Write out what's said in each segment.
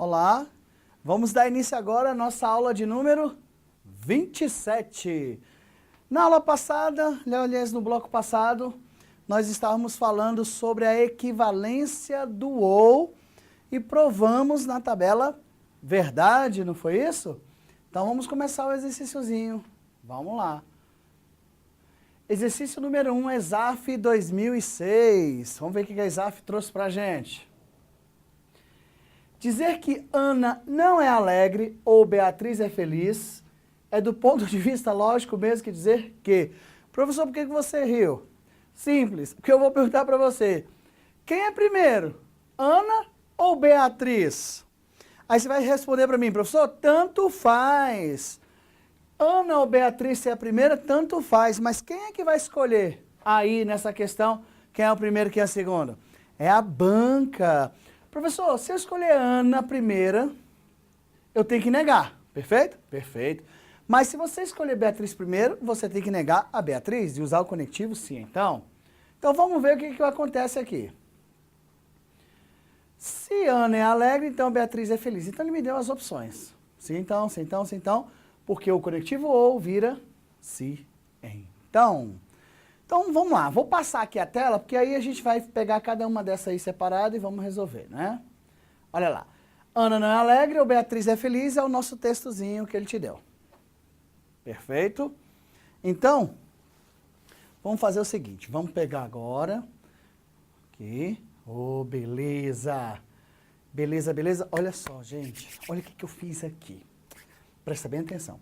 Olá, vamos dar início agora à nossa aula de número 27. Na aula passada, aliás, no bloco passado, nós estávamos falando sobre a equivalência do ou e provamos na tabela verdade, não foi isso? Então vamos começar o exercíciozinho. Vamos lá. Exercício número 1, ESAF 2006. Vamos ver o que a ESAF trouxe pra gente. Dizer que Ana não é alegre ou Beatriz é feliz é do ponto de vista lógico mesmo que dizer que. Professor, por que você riu? Simples, porque eu vou perguntar para você. Quem é primeiro? Ana ou Beatriz? Aí você vai responder para mim, professor, tanto faz. Ana ou Beatriz ser a primeira, tanto faz. Mas quem é que vai escolher aí nessa questão quem é o primeiro e quem é a segunda? É a banca. Professor, se eu escolher Ana primeira, eu tenho que negar, perfeito? Perfeito. Mas se você escolher Beatriz primeiro, você tem que negar a Beatriz e usar o conectivo sim, então. Então vamos ver o que acontece aqui. Se Ana é alegre, então Beatriz é feliz. Então ele me deu as opções. Sim, então, sim, então, sim, então. Porque o conectivo ou vira se, então. Então, vamos lá. Vou passar aqui a tela, porque aí a gente vai pegar cada uma dessas aí separada e vamos resolver, né? Olha lá. Ana não é alegre ou Beatriz é feliz é o nosso textozinho que ele te deu. Perfeito? Então, vamos fazer o seguinte. Vamos pegar agora. Aqui. Oh, beleza. Beleza, beleza. Olha só, gente. Olha o que eu fiz aqui. Presta bem atenção.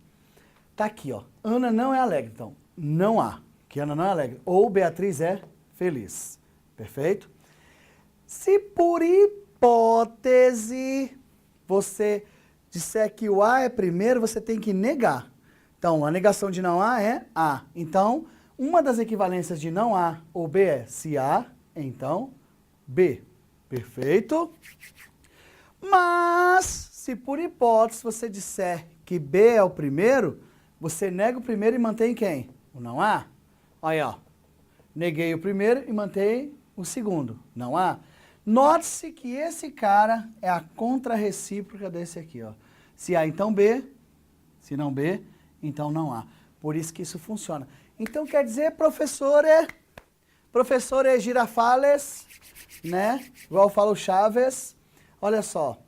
Tá aqui, ó. Ana não é alegre. Então, não há. Que Ana não é alegre. Ou Beatriz é feliz. Perfeito? Se por hipótese você disser que o A é primeiro, você tem que negar. Então, a negação de não há é A. Então, uma das equivalências de não há ou B é se há, então B. Perfeito? Mas, se por hipótese você disser que B é o primeiro, você nega o primeiro e mantém quem? O não há? Aí, ó. Neguei o primeiro e mantém o segundo. Não há? Note-se que esse cara é a contrarrecíproca desse aqui, ó. Se há, então B. Se não B, então não há. Por isso que isso funciona. Então, quer dizer, professor é Girafales, né? Igual fala o Chaves. Olha só.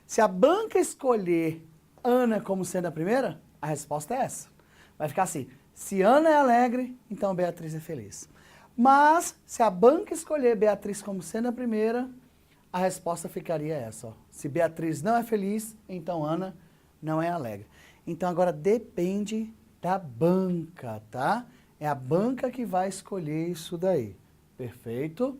Se a banca escolher Ana como sendo a primeira, a resposta é essa. Vai ficar assim. Se Ana é alegre, então Beatriz é feliz. Mas, se a banca escolher Beatriz como sendo a primeira, a resposta ficaria essa. Ó. Se Beatriz não é feliz, então Ana não é alegre. Então, agora depende da banca, tá? É a banca que vai escolher isso daí. Perfeito?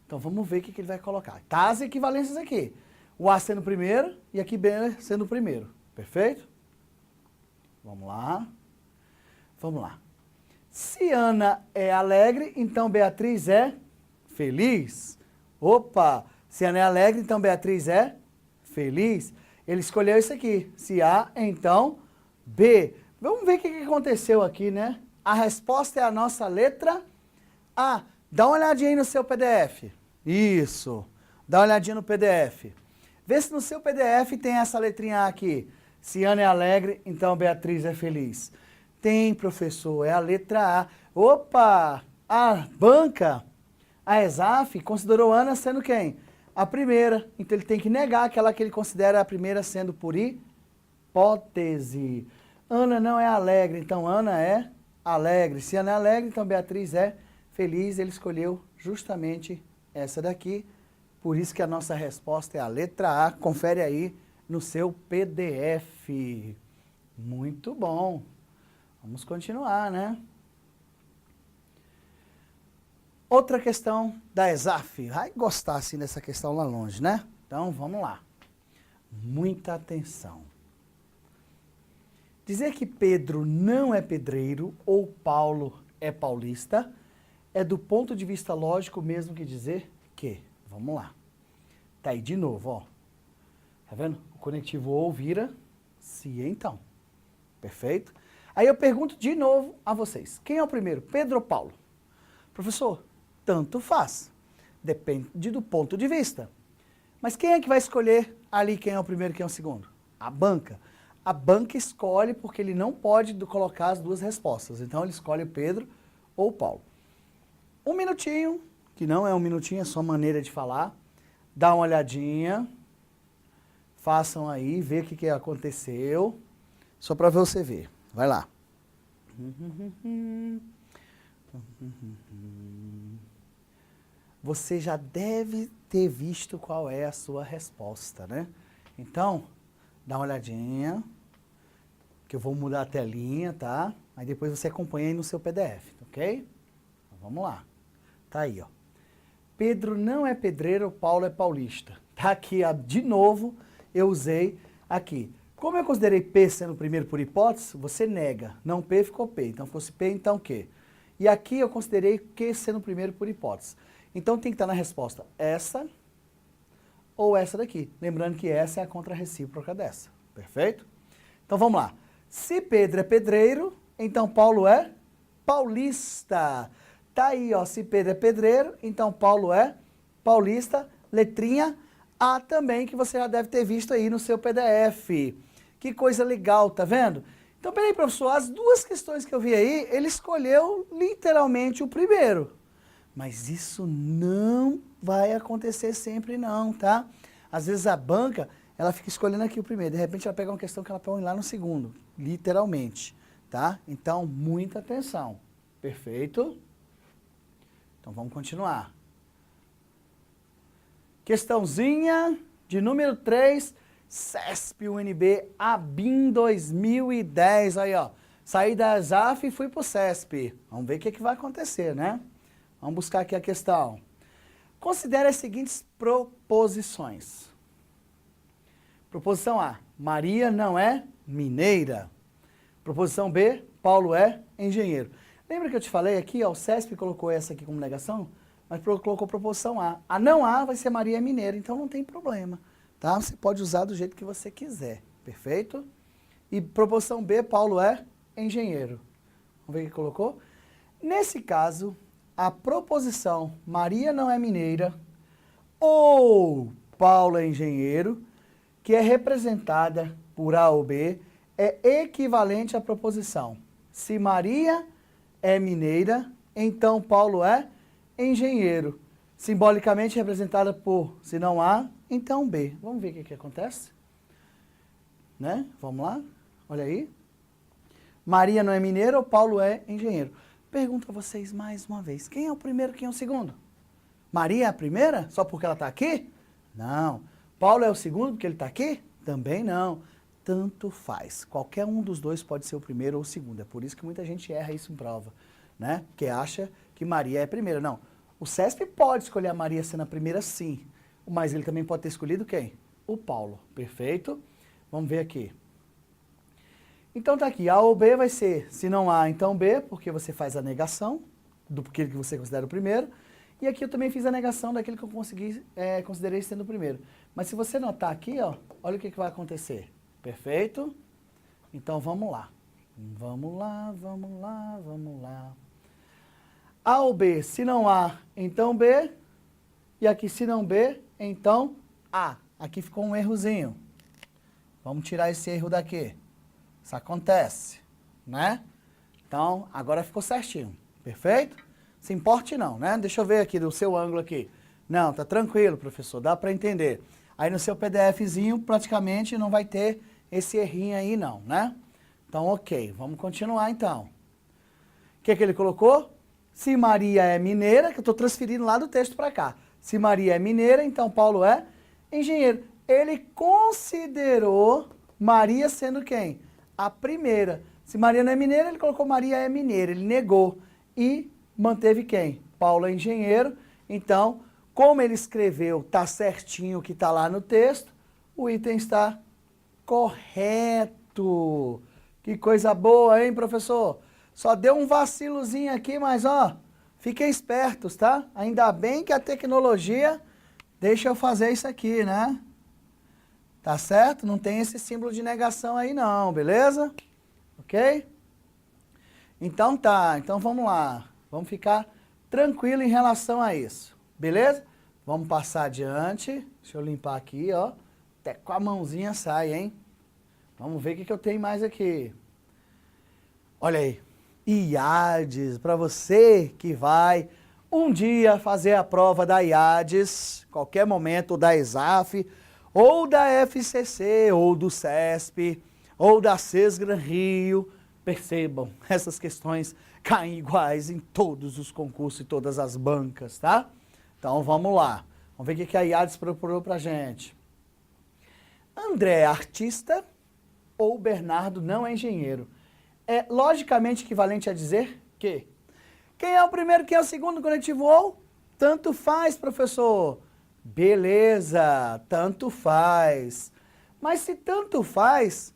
Então, vamos ver o que ele vai colocar. Tá as equivalências aqui. O A sendo o primeiro e aqui B sendo o primeiro. Perfeito? Vamos lá. Vamos lá. Se Ana é alegre, então Beatriz é feliz. Opa! Se Ana é alegre, então Beatriz é feliz. Ele escolheu isso aqui. Se A, então B. Vamos ver o que aconteceu aqui, né? A resposta é a nossa letra A. Dá uma olhadinha aí no seu PDF. Isso. Dá uma olhadinha no PDF. Vê se no seu PDF tem essa letrinha A aqui. Se Ana é alegre, então Beatriz é feliz. Tem, professor, é a letra A. Opa! A banca, a ESAF, considerou Ana sendo quem? A primeira. Então ele tem que negar aquela que ele considera a primeira sendo por hipótese. Ana não é alegre, então Ana é alegre. Se Ana é alegre, então Beatriz é feliz. Ele escolheu justamente essa daqui. Por isso que a nossa resposta é a letra A. Confere aí no seu PDF. Muito bom. Vamos continuar, né? Outra questão da ESAF. Vai gostar assim dessa questão lá longe, né? Então, vamos lá. Muita atenção. Dizer que Pedro não é pedreiro ou Paulo é paulista é do ponto de vista lógico mesmo que dizer que. Vamos lá. Tá aí de novo, ó. Tá vendo? O conectivo ou vira se então. Perfeito? Aí eu pergunto de novo a vocês. Quem é o primeiro, Pedro ou Paulo? Professor, tanto faz. Depende do ponto de vista. Mas quem é que vai escolher ali quem é o primeiro e quem é o segundo? A banca. A banca escolhe porque ele não pode colocar as duas respostas. Então ele escolhe o Pedro ou o Paulo. Um minutinho, que não é um minutinho, é só maneira de falar. Dá uma olhadinha. Façam aí, vê o que aconteceu. Só para você ver. Vai lá. Você já deve ter visto qual é a sua resposta, né? Então, dá uma olhadinha, que eu vou mudar a telinha, tá? Aí depois você acompanha aí no seu PDF, ok? Então, vamos lá. Tá aí, ó. Pedro não é pedreiro, Paulo é paulista. Tá aqui, ó, de novo, eu usei aqui. Como eu considerei P sendo o primeiro por hipótese, você nega. Não P, ficou P. Então, fosse P, então Q. E aqui eu considerei Q sendo o primeiro por hipótese. Então, tem que estar na resposta essa ou essa daqui. Lembrando que essa é a contrarrecíproca dessa. Perfeito? Então, vamos lá. Se Pedro é pedreiro, então Paulo é paulista. Tá aí, ó. Se Pedro é pedreiro, então Paulo é paulista. Letrinha A também, que você já deve ter visto aí no seu PDF. Que coisa legal, tá vendo? Então, peraí, professor, as duas questões que eu vi aí, ele escolheu literalmente o primeiro. Mas isso não vai acontecer sempre não, tá? Às vezes a banca, ela fica escolhendo aqui o primeiro, de repente ela pega uma questão que ela põe lá no segundo, literalmente, tá? Então, muita atenção. Perfeito? Então, vamos continuar. Questãozinha de número 3, CESP UNB ABIN 2010. Aí, ó. Saí da ZAF e fui pro CESP. Vamos ver o que vai acontecer, né? Vamos buscar aqui a questão. Considere as seguintes proposições. Proposição A. Maria não é mineira. Proposição B. Paulo é engenheiro. Lembra que eu te falei aqui, ó, o CESP colocou essa aqui como negação? Mas colocou proposição A. A não A vai ser Maria é mineira, então não tem problema, tá? Você pode usar do jeito que você quiser, perfeito? E proposição B, Paulo é engenheiro. Vamos ver o que colocou? Nesse caso, a proposição Maria não é mineira ou Paulo é engenheiro, que é representada por A ou B, é equivalente à proposição. Se Maria é mineira, então Paulo é engenheiro, simbolicamente representada por, se não A, então B. Vamos ver o que acontece? Né? Vamos lá? Olha aí. Maria não é mineira ou Paulo é engenheiro? Pergunto a vocês mais uma vez, quem é o primeiro, quem é o segundo? Maria é a primeira, só porque ela está aqui? Não. Paulo é o segundo porque ele está aqui? Também não. Tanto faz. Qualquer um dos dois pode ser o primeiro ou o segundo. É por isso que muita gente erra isso em prova, né? Que acha que Maria é a primeira. Não. O CESP pode escolher a Maria sendo a primeira, sim. Mas ele também pode ter escolhido quem? O Paulo. Perfeito? Vamos ver aqui. Então tá aqui. A ou B vai ser, se não A, então B, porque você faz a negação do que você considera o primeiro. E aqui eu também fiz a negação daquele que eu considerei sendo o primeiro. Mas se você notar aqui, ó, olha o que vai acontecer. Perfeito? Então vamos lá. Vamos lá, vamos lá, vamos lá. A ou B, se não A, então B. E aqui se não B, então A. Aqui ficou um errozinho. Vamos tirar esse erro daqui. Isso acontece, né? Então, agora ficou certinho. Perfeito? Se importe não, né? Deixa eu ver aqui do seu ângulo aqui. Não, tá tranquilo, professor, dá para entender. Aí no seu PDFzinho praticamente não vai ter esse errinho aí não, né? Então, ok, vamos continuar então. O que ele colocou? Se Maria é mineira, que eu estou transferindo lá do texto para cá. Se Maria é mineira, então Paulo é engenheiro. Ele considerou Maria sendo quem? A primeira. Se Maria não é mineira, ele colocou Maria é mineira. Ele negou e manteve quem? Paulo é engenheiro. Então, como ele escreveu, tá certinho o que está lá no texto, o item está correto. Que coisa boa, hein, professor? Só deu um vacilozinho aqui, mas ó, fiquem espertos, tá? Ainda bem que a tecnologia deixa eu fazer isso aqui, né? Tá certo? Não tem esse símbolo de negação aí não, beleza? Ok? Então tá, então vamos lá. Vamos ficar tranquilo em relação a isso, beleza? Vamos passar adiante. Deixa eu limpar aqui, ó. Até com a mãozinha sai, hein? Vamos ver o que eu tenho mais aqui. Olha aí. IADES, para você que vai um dia fazer a prova da IADES, qualquer momento, ou da ESAF, ou da FCC, ou do CESP, ou da CESGRAN Rio. Percebam, essas questões caem iguais em todos os concursos e todas as bancas, tá? Então vamos lá. Vamos ver o que a IADES procurou pra gente. André é artista ou Bernardo não é engenheiro? É logicamente equivalente a dizer que quem é o primeiro, quem é o segundo no conectivo ou? Tanto faz, professor. Beleza, tanto faz. Mas se tanto faz,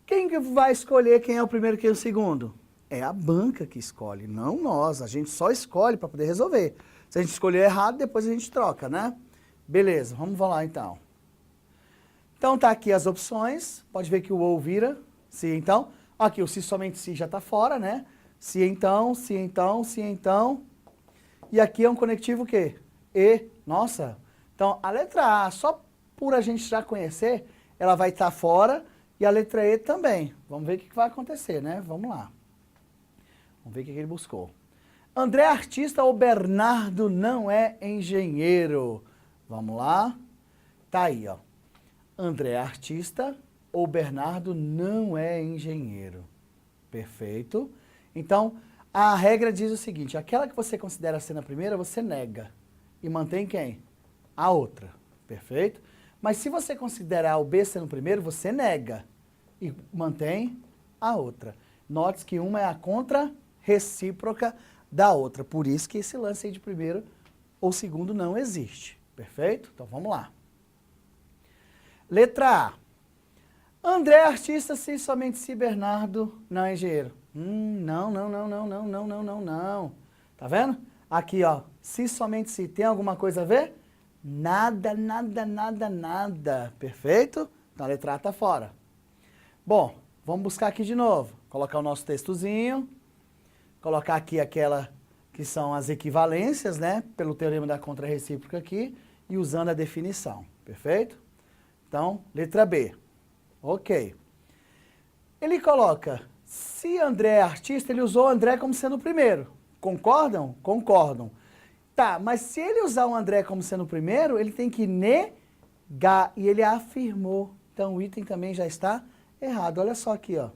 quem que vai escolher quem é o primeiro e quem é o segundo? É a banca que escolhe, não nós. A gente só escolhe para poder resolver. Se a gente escolher errado, depois a gente troca, né? Beleza, vamos lá então. Então tá aqui as opções. Pode ver que o ou vira, se então. Aqui o se somente se já está fora, né? Se então, se então, se então. E aqui é um conectivo o quê? E. Nossa. Então a letra A, só por a gente já conhecer, ela vai estar fora. E a letra E também. Vamos ver o que vai acontecer, né? Vamos lá. Vamos ver o que ele buscou. André é artista ou Bernardo não é engenheiro? Vamos lá. Tá aí, ó. André é artista ou Bernardo não é engenheiro? Perfeito. Então, a regra diz o seguinte, aquela que você considera sendo a primeira, você nega. E mantém quem? A outra. Perfeito? Mas se você considerar o B sendo o primeiro, você nega. E mantém a outra. Note que uma é a contra-recíproca da outra. Por isso que esse lance aí de primeiro ou segundo não existe. Perfeito? Então vamos lá. Letra A. André é artista se somente se Bernardo não é engenheiro. Não. Não. Tá vendo? Aqui, ó. Se somente se. Tem alguma coisa a ver? Nada. Perfeito? Então a letra A tá fora. Bom, vamos buscar aqui de novo. Colocar o nosso textozinho. Colocar aqui aquela que são as equivalências, né? Pelo teorema da contra-recíproca aqui. E usando a definição. Perfeito? Então, letra B. Ok. Ele coloca, se André é artista, ele usou o André como sendo o primeiro. Concordam? Concordam. Tá, mas se ele usar o André como sendo o primeiro, ele tem que negar. E ele afirmou. Então, o item também já está errado. Olha só aqui, ó.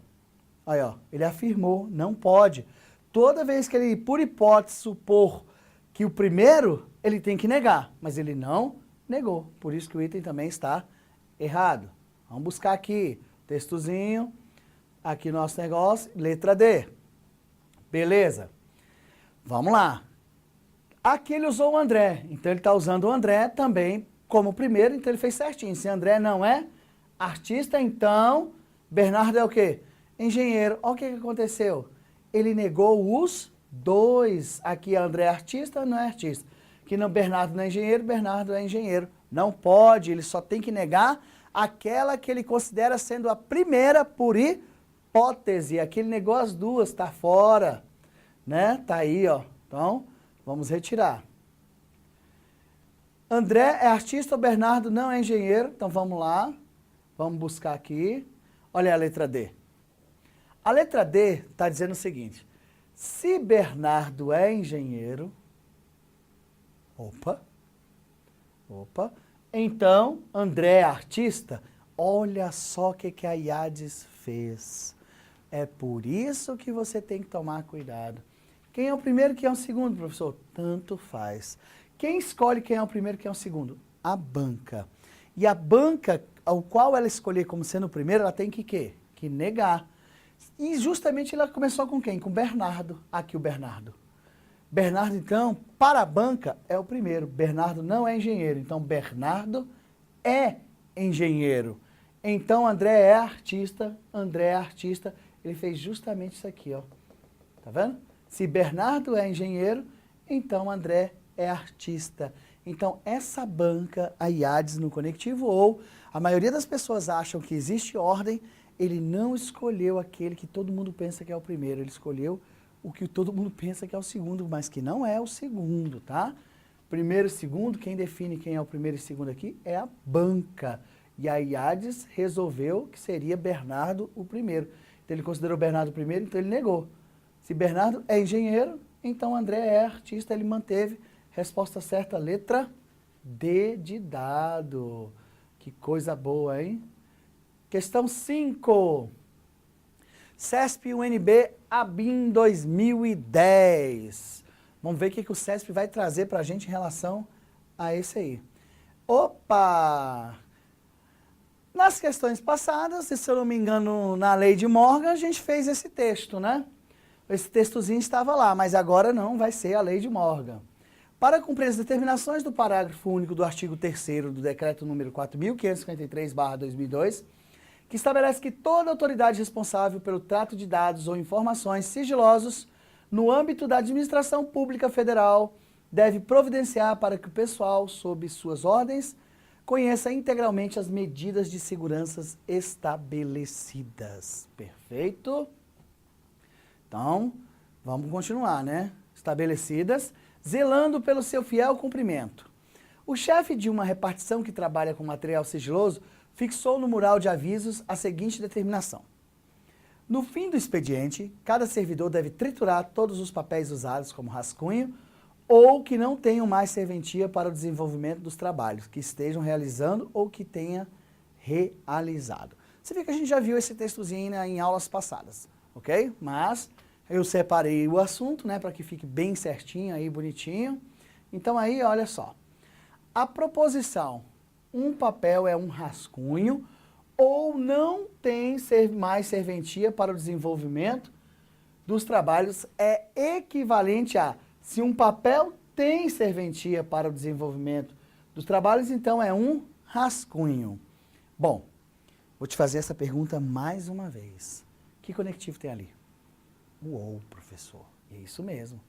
Aí, ó. Ele afirmou. Não pode. Toda vez que ele, por hipótese, supor que o primeiro, ele tem que negar. Mas ele não negou. Por isso que o item também está errado. Vamos buscar aqui, textozinho, aqui nosso negócio, letra D. Beleza. Vamos lá. Aqui ele usou o André, então ele está usando o André também como primeiro, então ele fez certinho. Se André não é artista, então Bernardo é o quê? Engenheiro. Olha o que aconteceu. Ele negou os dois. Aqui André é artista, não é artista. Aqui não, Bernardo não é engenheiro, Bernardo é engenheiro. Não pode, ele só tem que negar aquela que ele considera sendo a primeira por hipótese. Aqui ele negou as duas, está fora, né? Tá aí, ó. Então, vamos retirar. André é artista, o Bernardo não é engenheiro. Então, vamos lá. Vamos buscar aqui. Olha a letra D. A letra D está dizendo o seguinte. Se Bernardo é engenheiro... Opa. Então, André é artista? Olha só o que a IADES fez. É por isso que você tem que tomar cuidado. Quem é o primeiro, quem é o segundo, professor? Tanto faz. Quem escolhe quem é o primeiro, quem é o segundo? A banca. E a banca, ao qual ela escolher como sendo o primeiro, ela tem que quê? Que negar. E justamente ela começou com quem? Com Bernardo. Aqui o Bernardo. Bernardo, então, para a banca, é o primeiro. Bernardo não é engenheiro. Então, Bernardo é engenheiro. Então, André é artista. André é artista. Ele fez justamente isso aqui, ó. Tá vendo? Se Bernardo é engenheiro, então André é artista. Então, essa banca, a IADES no conectivo ou, a maioria das pessoas acham que existe ordem, ele não escolheu aquele que todo mundo pensa que é o primeiro. Ele escolheu o que todo mundo pensa que é o segundo, mas que não é o segundo, tá? Primeiro e segundo, quem define quem é o primeiro e segundo aqui é a banca. E a IADES resolveu que seria Bernardo o primeiro. Então ele considerou Bernardo o primeiro, então ele negou. Se Bernardo é engenheiro, então André é artista, ele manteve. Resposta certa, letra D de dado. Que coisa boa, hein? Questão 5. CESP UNB ABIN 2010. Vamos ver o que o CESP vai trazer para a gente em relação a esse aí. Opa! Nas questões passadas, se eu não me engano, na lei de Morgan, a gente fez esse texto, né? Esse textozinho estava lá, mas agora não vai ser a lei de Morgan. Para cumprir as determinações do parágrafo único do artigo 3º do decreto número 4.553/2002, que estabelece que toda autoridade responsável pelo trato de dados ou informações sigilosos no âmbito da administração pública federal deve providenciar para que o pessoal, sob suas ordens, conheça integralmente as medidas de segurança estabelecidas. Perfeito? Então, vamos continuar, né? Estabelecidas, zelando pelo seu fiel cumprimento. O chefe de uma repartição que trabalha com material sigiloso fixou no mural de avisos a seguinte determinação. No fim do expediente, cada servidor deve triturar todos os papéis usados como rascunho ou que não tenham mais serventia para o desenvolvimento dos trabalhos, que estejam realizando ou que tenha realizado. Você vê que a gente já viu esse textozinho, né, em aulas passadas, ok? Mas eu separei o assunto, né, para que fique bem certinho aí, bonitinho. Então aí, olha só. A proposição, um papel é um rascunho ou não tem mais serventia para o desenvolvimento dos trabalhos, é equivalente a se um papel tem serventia para o desenvolvimento dos trabalhos, então é um rascunho. Bom, vou te fazer essa pergunta mais uma vez. Que conectivo tem ali? O ou, professor. É isso mesmo.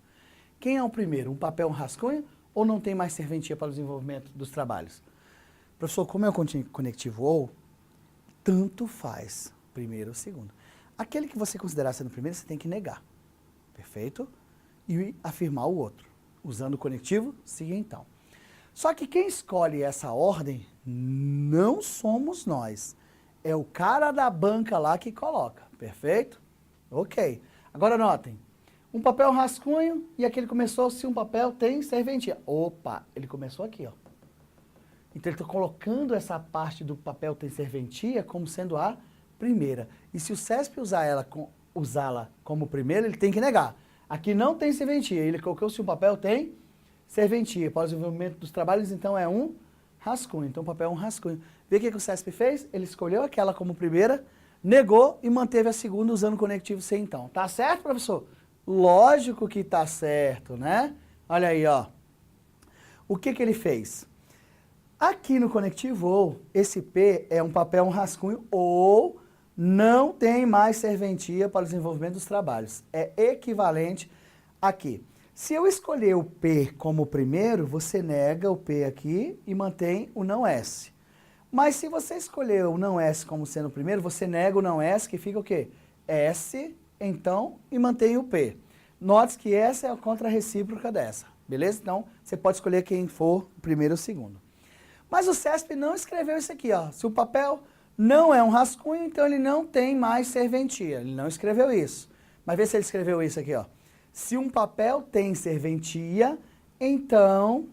Quem é o primeiro? Um papel, um rascunho? Ou não tem mais serventia para o desenvolvimento dos trabalhos? Professor, como é o conectivo ou, tanto faz, primeiro ou segundo. Aquele que você considerar sendo o primeiro, você tem que negar. Perfeito? E afirmar o outro. Usando o conectivo, siga então. Só que quem escolhe essa ordem não somos nós. É o cara da banca lá que coloca. Perfeito? Ok. Agora notem. Um papel rascunho e aquele começou se um papel tem serventia. Opa, ele começou aqui, ó. Então ele está colocando essa parte do papel tem serventia como sendo a primeira. E se o CESP usá-la como primeira, ele tem que negar. Aqui não tem serventia. Ele colocou se um papel tem serventia. Para o desenvolvimento dos trabalhos, então é um rascunho. Então o papel é um rascunho. Vê o que o CESP fez? Ele escolheu aquela como primeira, negou e manteve a segunda usando o conectivo C então. Tá certo, professor? Lógico que tá certo, né? Olha aí, ó. O que ele fez? Aqui no conectivo ou, esse P é um papel, um rascunho ou não tem mais serventia para o desenvolvimento dos trabalhos. É equivalente aqui. Se eu escolher o P como primeiro, você nega o P aqui e mantém o não S. Mas se você escolher o não S como sendo o primeiro, você nega o não S, que fica o quê? S, então, e mantém o P. Note que essa é a contra-recíproca dessa, beleza? Então, você pode escolher quem for o primeiro ou o segundo. Mas o CESP não escreveu isso aqui, ó. Se o papel não é um rascunho, então ele não tem mais serventia. Ele não escreveu isso. Mas vê se ele escreveu isso aqui, ó. Se um papel tem serventia, então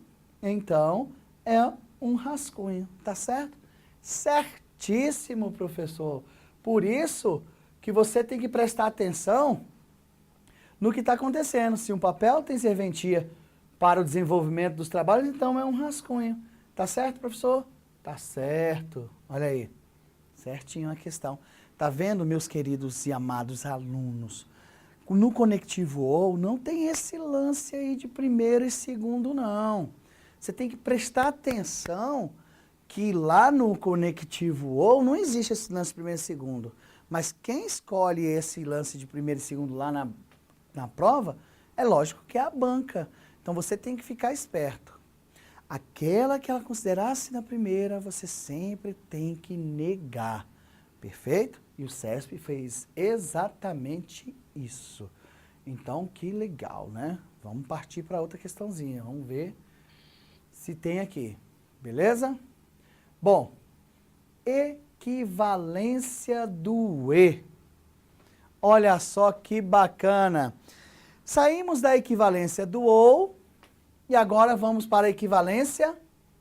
é um rascunho, tá certo? Certíssimo, professor. Por isso que você tem que prestar atenção no que está acontecendo. Se um papel tem serventia para o desenvolvimento dos trabalhos, então é um rascunho. Tá certo, professor? Tá certo. Olha aí. Certinho a questão. Tá vendo, meus queridos e amados alunos? No conectivo ou não tem esse lance aí de primeiro e segundo, não. Você tem que prestar atenção que lá no conectivo ou não existe esse lance de primeiro e segundo. Mas quem escolhe esse lance de primeiro e segundo lá na prova, é lógico que é a banca. Então você tem que ficar esperto. Aquela que ela considerasse na primeira, você sempre tem que negar. Perfeito? E o CESP fez exatamente isso. Então, que legal, né? Vamos partir para outra questãozinha. Vamos ver se tem aqui. Beleza? Bom, equivalência do E. Olha só que bacana. Saímos da equivalência do OU e agora vamos para a equivalência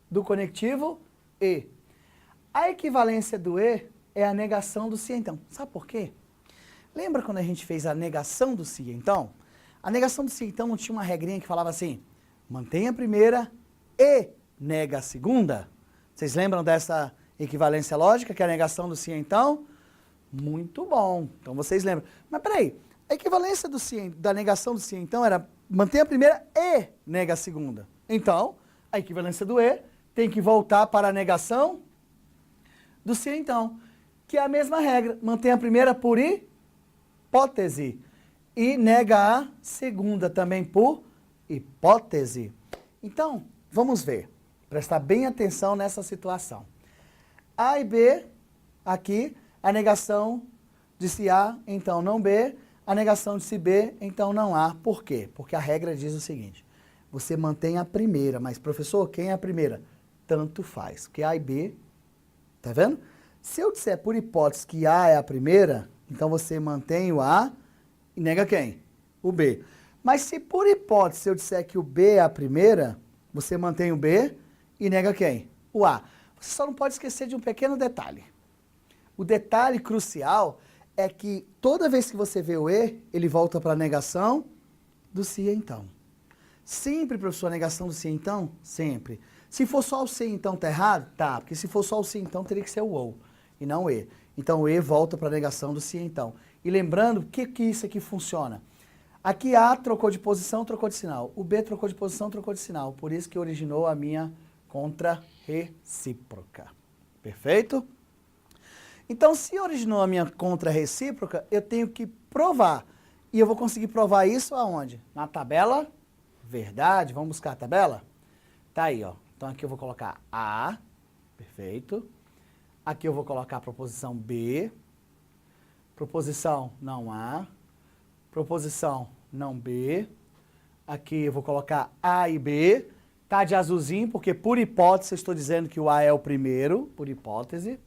do conectivo E. A equivalência do E é a negação do se então. Sabe por quê? Lembra quando a gente fez a negação do se então? A negação do se então não tinha uma regrinha que falava assim, mantenha a primeira e nega a segunda? Vocês lembram dessa equivalência lógica, que é a negação do se então? Muito bom. Então vocês lembram. Mas peraí, a equivalência da negação do se então era mantenha a primeira e nega a segunda. Então, a equivalência do E tem que voltar para a negação do se então, que é a mesma regra. Mantém a primeira por hipótese e nega a segunda também por hipótese. Então, vamos ver. Prestar bem atenção nessa situação. A e B, aqui, a negação de se A, então não B. A negação de se B, então não A. Por quê? Porque a regra diz o seguinte, você mantém a primeira, mas professor, quem é a primeira? Tanto faz, porque A e B, tá vendo? Se eu disser por hipótese que A é a primeira, então você mantém o A e nega quem? O B. Mas se por hipótese eu disser que o B é a primeira, você mantém o B e nega quem? O A. Você só não pode esquecer de um pequeno detalhe. O detalhe crucial é que toda vez que você vê o E, ele volta para a negação do se então. Sempre, professor, a negação do se então? Sempre. Se for só o se então, tá errado? Tá, porque se for só o se então, teria que ser o ou, e não o E. Então o E volta para a negação do se então. E lembrando, que isso aqui funciona? Aqui A trocou de posição, trocou de sinal. O B trocou de posição, trocou de sinal. Por isso que originou a minha contra-recíproca. Perfeito? Então, se originou a minha contra-recíproca, eu tenho que provar. E eu vou conseguir provar isso aonde? Na tabela verdade. Vamos buscar a tabela? Tá aí, ó. Então, aqui eu vou colocar A. Perfeito. Aqui eu vou colocar a proposição B. Proposição não A. Proposição não B. Aqui eu vou colocar A e B. Tá de azulzinho, porque por hipótese eu estou dizendo que o A é o primeiro, por hipótese.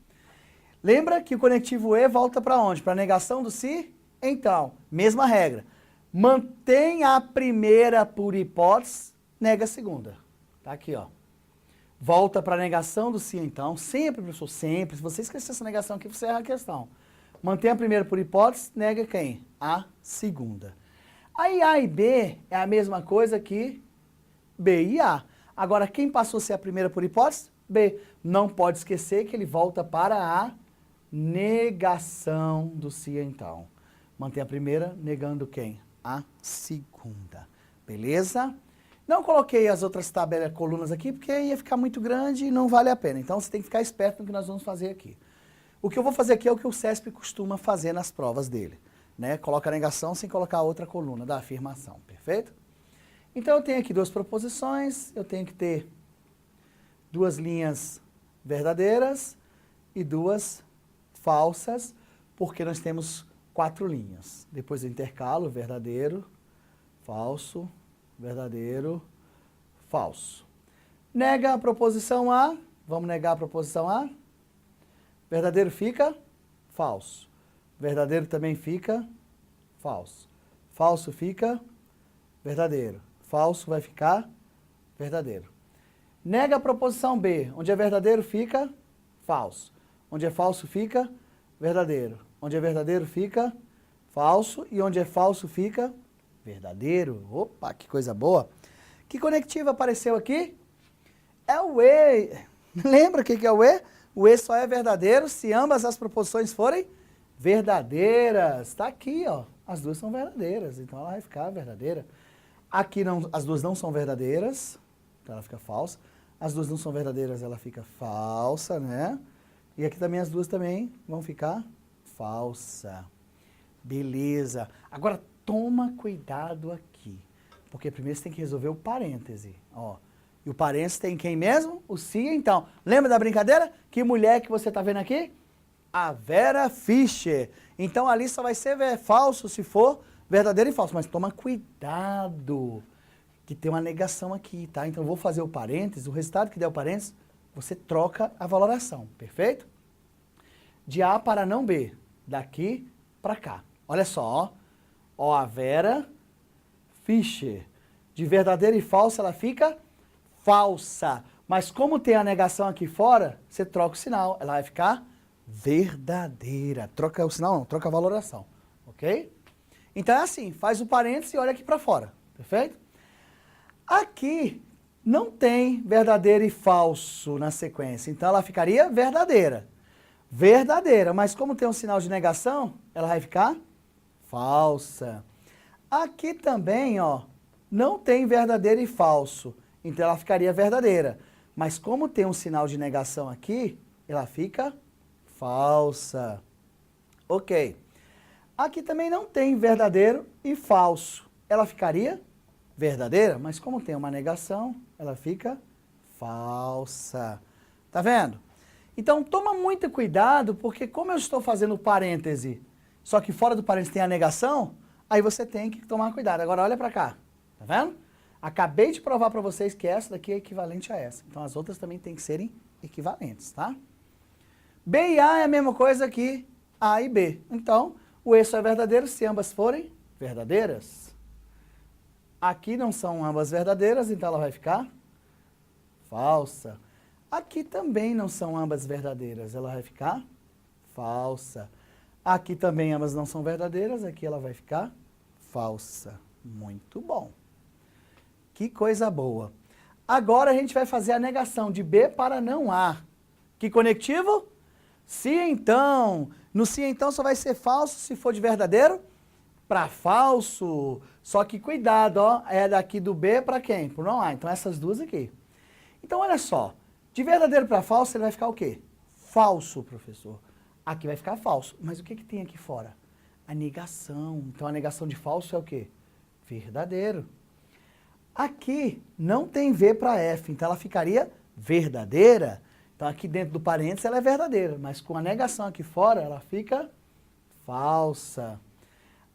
Lembra que o conectivo E volta para onde? Para a negação do se? Então, mesma regra. Mantém a primeira por hipótese, nega a segunda. Tá aqui, ó. Volta para a negação do se então. Sempre, professor, sempre. Se você esquecer essa negação aqui, você erra a questão. Mantém a primeira por hipótese, nega quem? A segunda. Aí A e B é a mesma coisa que B e A. Agora, quem passou a ser a primeira por hipótese? B. Não pode esquecer que ele volta para a negação do se então. Mantém a primeira, negando quem? A segunda. Beleza? Não coloquei as outras tabelas, colunas aqui, porque ia ficar muito grande e não vale a pena. Então, você tem que ficar esperto no que nós vamos fazer aqui. O que eu vou fazer aqui é o que o CESP costuma fazer nas provas dele. Né? Coloca a negação sem colocar a outra coluna da afirmação. Perfeito? Então, eu tenho aqui duas proposições. Eu tenho que ter duas linhas verdadeiras e duas falsas, porque nós temos 4 linhas. Depois eu intercalo verdadeiro, falso, verdadeiro, falso. Nega a proposição A. Vamos negar a proposição A. Verdadeiro fica falso. Verdadeiro também fica falso. Falso fica verdadeiro. Falso vai ficar verdadeiro. Nega a proposição B. Onde é verdadeiro fica falso. Onde é falso fica verdadeiro. Onde é verdadeiro fica falso. E onde é falso fica verdadeiro. Opa, que coisa boa. Que conectivo apareceu aqui? É o E. Lembra o que é o E? O E só é verdadeiro se ambas as proposições forem verdadeiras. Está aqui, ó. As duas são verdadeiras, então ela vai ficar verdadeira. Aqui não, as duas não são verdadeiras, então ela fica falsa. As duas não são verdadeiras, ela fica falsa, né? E aqui também as duas também vão ficar falsa. Beleza. Agora toma cuidado aqui, porque primeiro você tem que resolver o parêntese, ó. E o parêntese tem quem mesmo? O se então. Lembra da brincadeira? Que mulher que você está vendo aqui? A Vera Fischer. Então ali só vai ser falso se for verdadeiro e falso. Mas toma cuidado, que tem uma negação aqui, tá? Então eu vou fazer o parêntese, o resultado que der o parêntese, você troca a valoração, perfeito? de A para não B, daqui para cá. Olha só, ó, a Vera Fischer. De verdadeira e falsa, ela fica falsa. Mas como tem a negação aqui fora, você troca o sinal. Ela vai ficar verdadeira. Troca o sinal não, troca a valoração. Ok? Então é assim, faz o parênteses e olha aqui para fora. Perfeito? Aqui não tem verdadeiro e falso na sequência. Então ela ficaria verdadeira. Verdadeira. Mas como tem um sinal de negação, ela vai ficar falsa. Aqui também, ó, não tem verdadeiro e falso. Então ela ficaria verdadeira. Mas como tem um sinal de negação aqui, ela fica falsa. Ok. Aqui também não tem verdadeiro e falso. Ela ficaria verdadeira, mas como tem uma negação, ela fica falsa. Tá vendo? Então toma muito cuidado, porque como eu estou fazendo parêntese, só que fora do parêntese tem a negação, aí você tem que tomar cuidado. Agora olha para cá. Tá vendo? Acabei de provar para vocês que essa daqui é equivalente a essa. Então as outras também tem que serem equivalentes, tá? B e A é a mesma coisa que A e B. Então, o E só é verdadeiro se ambas forem verdadeiras. Aqui não são ambas verdadeiras, então ela vai ficar falsa. Aqui também não são ambas verdadeiras, ela vai ficar falsa. Aqui também ambas não são verdadeiras, aqui ela vai ficar falsa. Muito bom. Que coisa boa. Agora a gente vai fazer a negação de B para não A. Que conectivo? Se então. No se então só vai ser falso se for de verdadeiro para falso. Só que cuidado, ó, é daqui do B para quem? Para não A. Então essas duas aqui. Então olha só, de verdadeiro para falso ele vai ficar o quê? Falso, professor. Aqui vai ficar falso. Mas o que que tem aqui fora? A negação. Então a negação de falso é o quê? Verdadeiro. Aqui não tem V para F, então ela ficaria verdadeira. Então aqui dentro do parênteses ela é verdadeira, mas com a negação aqui fora ela fica falsa.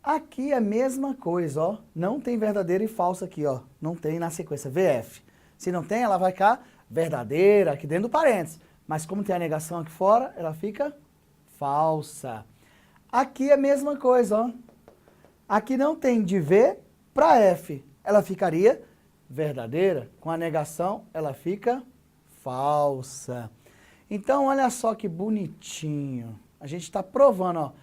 Aqui é a mesma coisa, ó. Não tem verdadeira e falsa aqui, ó. Não tem na sequência VF. Se não tem, ela vai ficar verdadeira aqui dentro do parênteses. Mas como tem a negação aqui fora, ela fica falsa. Aqui é a mesma coisa, ó. Aqui não tem de V para F. Ela ficaria verdadeira, com a negação ela fica falsa. Então, olha só que bonitinho. A gente está provando, ó,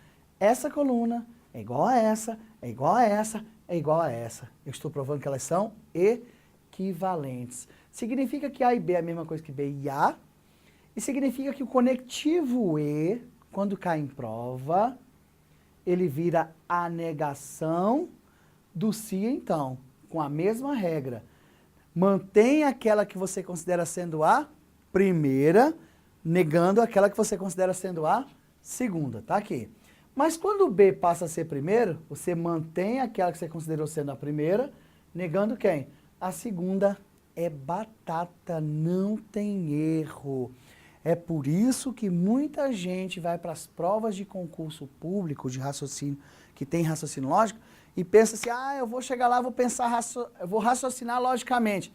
essa coluna é igual a essa, é igual a essa, é igual a essa. Eu estou provando que elas são equivalentes. Significa que A e B é a mesma coisa que B e A, e significa que o conectivo E, quando cai em prova, ele vira a negação do se então. Com a mesma regra. Mantém aquela que você considera sendo a primeira, negando aquela que você considera sendo a segunda, tá aqui. Mas quando o B passa a ser primeiro, você mantém aquela que você considerou sendo a primeira, negando quem? A segunda. É batata, não tem erro. É por isso que muita gente vai para as provas de concurso público de raciocínio, que tem raciocínio lógico, e pensa assim, ah, eu vou chegar lá, eu vou raciocinar logicamente.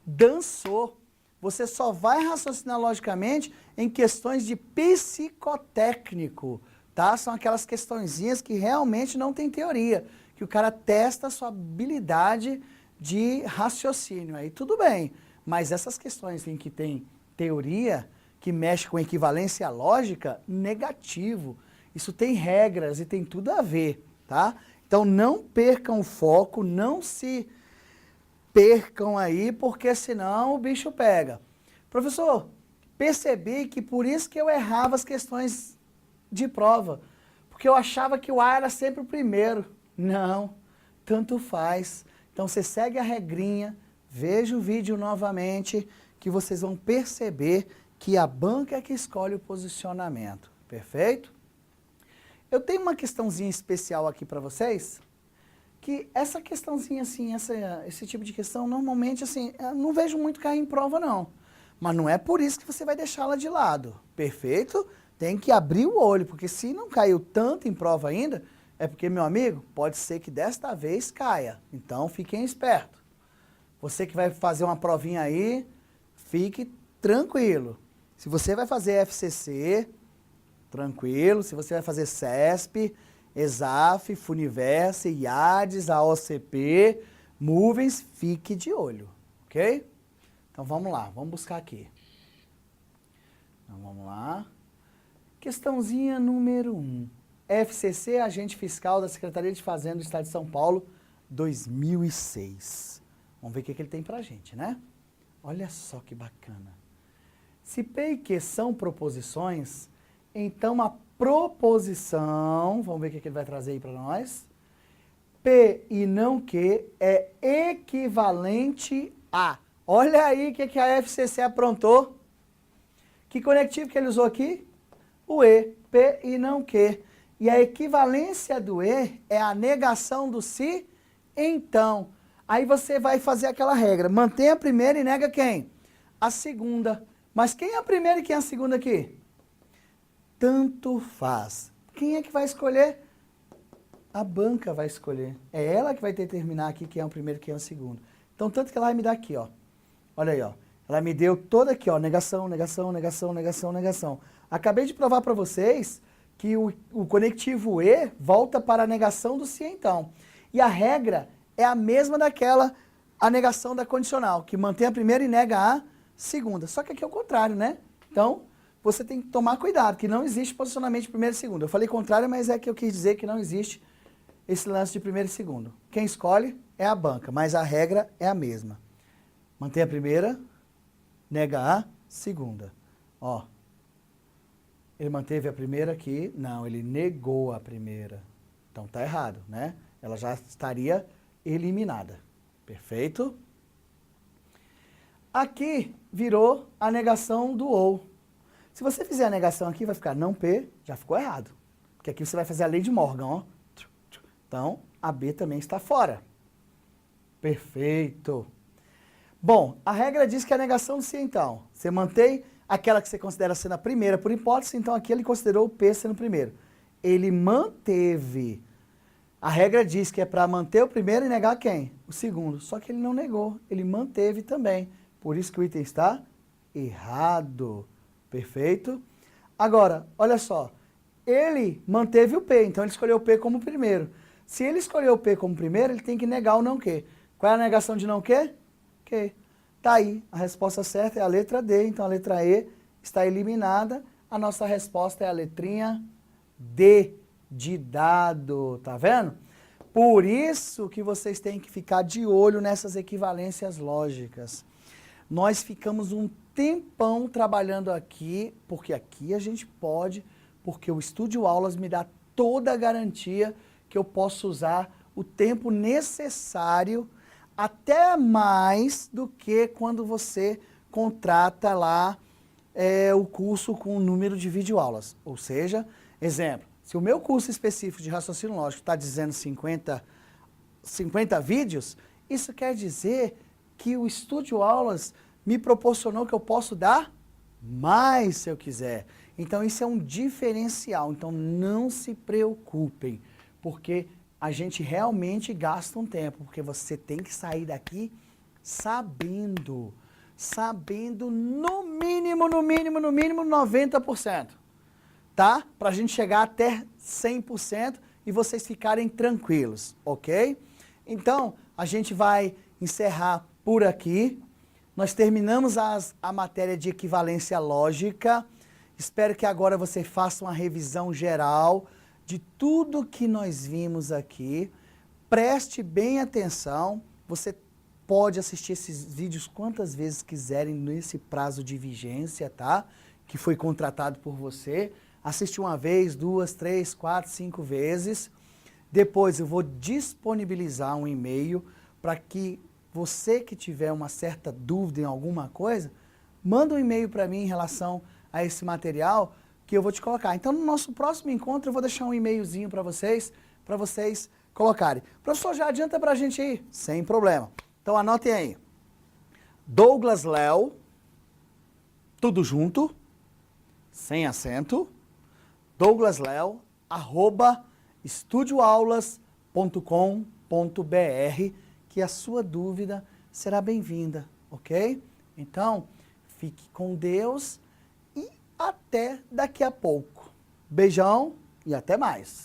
Dançou. Você só vai raciocinar logicamente em questões de psicotécnico, tá? São aquelas questõezinhas que realmente não tem teoria, que o cara testa a sua habilidade de raciocínio. Aí tudo bem, mas essas questões em que tem teoria, que mexe com equivalência lógica, negativo. Isso tem regras e tem tudo a ver, tá? Então não percam o foco, não se percam aí, porque senão o bicho pega. Professor, percebi que por isso que eu errava as questões de prova, porque eu achava que o A era sempre o primeiro. Não, tanto faz. Então você segue a regrinha, veja o vídeo novamente, que vocês vão perceber que a banca é que escolhe o posicionamento. Perfeito? Eu tenho uma questãozinha especial aqui para vocês, que essa questãozinha assim, esse tipo de questão, normalmente assim, eu não vejo muito cair em prova não. Mas não é por isso que você vai deixá-la de lado. Perfeito? Tem que abrir o olho, porque se não caiu tanto em prova ainda, é porque, meu amigo, pode ser que desta vez caia. Então, fiquem espertos. Você que vai fazer uma provinha aí, fique tranquilo. Se você vai fazer FCC, tranquilo. Se você vai fazer CESP, ESAF, Funiverse, IADES, AOCP, Movens, fique de olho, ok? Então vamos lá, vamos buscar aqui. Então vamos lá. Questãozinha número 1. FCC, Agente Fiscal da Secretaria de Fazenda do Estado de São Paulo, 2006. Vamos ver o que ele tem pra gente, né? Olha só que bacana. Se P e Q são proposições, então a proposição, vamos ver o que ele vai trazer aí para nós. P e não Q é equivalente a. Olha aí o que a FCC aprontou. Que conectivo que ele usou aqui? O E, P e não Q. E a equivalência do E é a negação do se, então. Aí você vai fazer aquela regra, mantém a primeira e nega quem? A segunda. Mas quem é a primeira e quem é a segunda aqui? Tanto faz. Quem é que vai escolher? A banca vai escolher. É ela que vai determinar aqui quem é o primeiro e quem é o segundo. Então, tanto que ela vai me dar aqui, ó. Olha aí, ó. Ela me deu toda aqui, ó. Negação, negação, negação, negação, negação. Acabei de provar para vocês que o conectivo E volta para a negação do se, então. E a regra é a mesma daquela, a negação da condicional, que mantém a primeira e nega a segunda. Só que aqui é o contrário, né? Então, você tem que tomar cuidado, que não existe posicionamento de primeiro e segundo. Eu falei contrário, mas é que eu quis dizer que não existe esse lance de primeiro e segundo. Quem escolhe é a banca, mas a regra é a mesma. Mantém a primeira, nega a segunda. Ó, ele manteve a primeira aqui, não, ele negou a primeira. Então tá errado, né? Ela já estaria eliminada. Perfeito? Aqui virou a negação do ou. Se você fizer a negação aqui, vai ficar não P, já ficou errado. Porque aqui você vai fazer a lei de Morgan, ó. Então, a B também está fora. Perfeito. Bom, a regra diz que a negação do se, então. Você mantém aquela que você considera sendo a primeira por hipótese, então aqui ele considerou o P sendo o primeiro. Ele manteve. A regra diz que é para manter o primeiro e negar quem? O segundo. Só que ele não negou, ele manteve também. Por isso que o item está errado. Perfeito? Agora, olha só. Ele manteve o P, então ele escolheu o P como primeiro. Se ele escolheu o P como primeiro, ele tem que negar o não Q. Qual é a negação de não Q? Q. Tá aí. A resposta certa é a letra D, então a letra E está eliminada. A nossa resposta é a letrinha D de dado, tá vendo? Por isso que vocês têm que ficar de olho nessas equivalências lógicas. Nós ficamos um tempão trabalhando aqui, porque aqui a gente pode, porque o Estúdio Aulas me dá toda a garantia que eu posso usar o tempo necessário, até mais do que quando você contrata lá o curso com o número de videoaulas. Ou seja, exemplo, se o meu curso específico de raciocínio lógico está dizendo 50 vídeos, isso quer dizer que o Estúdio Aulas me proporcionou que eu posso dar mais se eu quiser. Então isso é um diferencial, então não se preocupem, porque a gente realmente gasta um tempo, porque você tem que sair daqui sabendo no mínimo 90%, tá? Pra gente chegar até 100% e vocês ficarem tranquilos, ok? Então, a gente vai encerrar por aqui. Nós terminamos a matéria de equivalência lógica. Espero que agora você faça uma revisão geral de tudo que nós vimos aqui. Preste bem atenção. Você pode assistir esses vídeos quantas vezes quiserem nesse prazo de vigência, tá? Que foi contratado por você. Assiste uma vez, 2, 3, 4, 5 vezes. Depois eu vou disponibilizar um e-mail para que você que tiver uma certa dúvida em alguma coisa, manda um e-mail para mim em relação a esse material que eu vou te colocar. Então, no nosso próximo encontro, eu vou deixar um e-mailzinho para vocês colocarem. Professor, já adianta para a gente aí? Sem problema. Então, anotem aí. Douglas Léo, tudo junto, sem acento, Douglas Léo, @estudioaulas.com.br, que a sua dúvida será bem-vinda, ok? Então, fique com Deus e até daqui a pouco. Beijão e até mais.